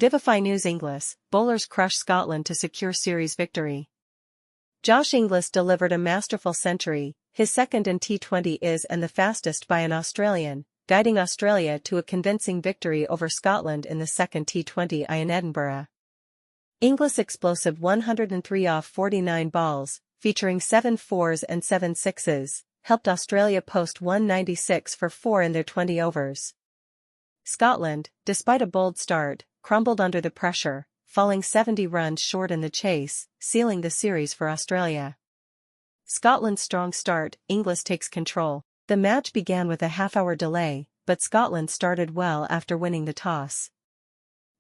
Vivify News Inglis, bowlers crush Scotland to secure series victory. Josh Inglis delivered a masterful century, his second in T20 and the fastest by an Australian, guiding Australia to a convincing victory over Scotland in the second T20 in Edinburgh. Inglis' explosive 103 off 49 balls, featuring 7 fours and 7 sixes, helped Australia post 196 for 4 in their 20 overs. Scotland, despite a bold start, crumbled under the pressure, falling 70 runs short in the chase, sealing the series for Australia. Scotland's strong start, Inglis takes control. The match began with a half-hour delay, but Scotland started well after winning the toss.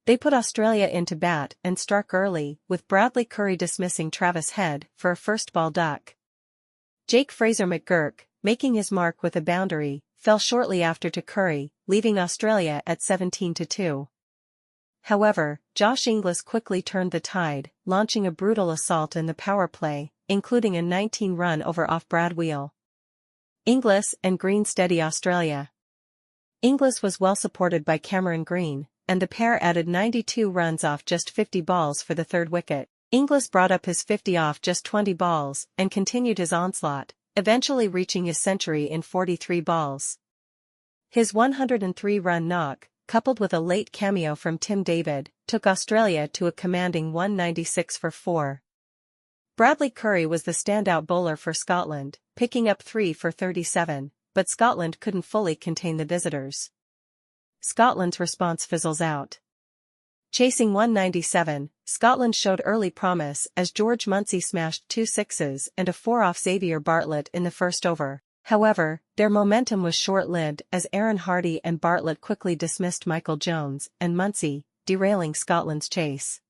They put Australia into bat and struck early, with Bradley Curry dismissing Travis Head for a first-ball duck. Jake Fraser-McGurk, making his mark with a boundary, fell shortly after to Curry, leaving Australia at 17-2. However, Josh Inglis quickly turned the tide, launching a brutal assault in the power play, including a 19-run over off Brad Wheel. Inglis and Green steady Australia. Inglis was well supported by Cameron Green, and the pair added 92 runs off just 50 balls for the third wicket. Inglis brought up his 50 off just 20 balls and continued his onslaught, eventually reaching his century in 43 balls. His 103-run knock, coupled with a late cameo from Tim David, took Australia to a commanding 196 for 4. Bradley Curry was the standout bowler for Scotland, picking up 3 for 37, but Scotland couldn't fully contain the visitors. Scotland's response fizzles out. Chasing 197, Scotland showed early promise as George Munsey smashed 2 sixes and a 4 off Xavier Bartlett in the first over. However, their momentum was short-lived as Aaron Hardy and Bartlett quickly dismissed Michael Jones and Munsey, derailing Scotland's chase.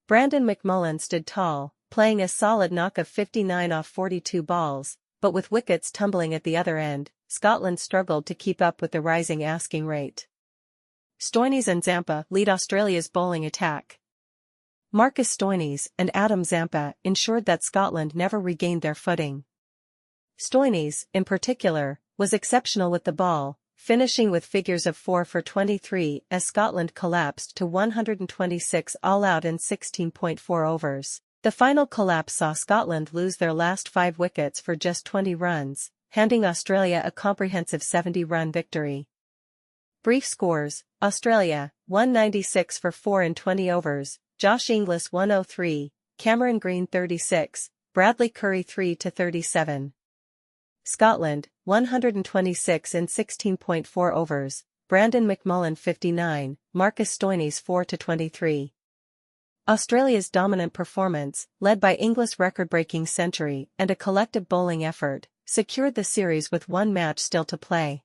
Brandon McMullen stood tall, playing a solid knock of 59 off 42 balls, but with wickets tumbling at the other end, Scotland struggled to keep up with the rising asking rate. Stoinis and Zampa lead Australia's bowling attack. Marcus Stoinis and Adam Zampa ensured that Scotland never regained their footing. Stoinis, in particular, was exceptional with the ball, finishing with figures of 4 for 23 as Scotland collapsed to 126 all-out in 16.4 overs. The final collapse saw Scotland lose their last 5 wickets for just 20 runs, handing Australia a comprehensive 70-run victory. Brief scores: Australia, 196 for 4 in 20 overs, Josh Inglis 103, Cameron Green 36, Bradley Curry 3-37. Scotland, 126 in 16.4 overs, Brandon McMullen 59, Marcus Stoinis 4-23. Australia's dominant performance, led by Inglis' record-breaking century and a collective bowling effort, secured the series with one match still to play.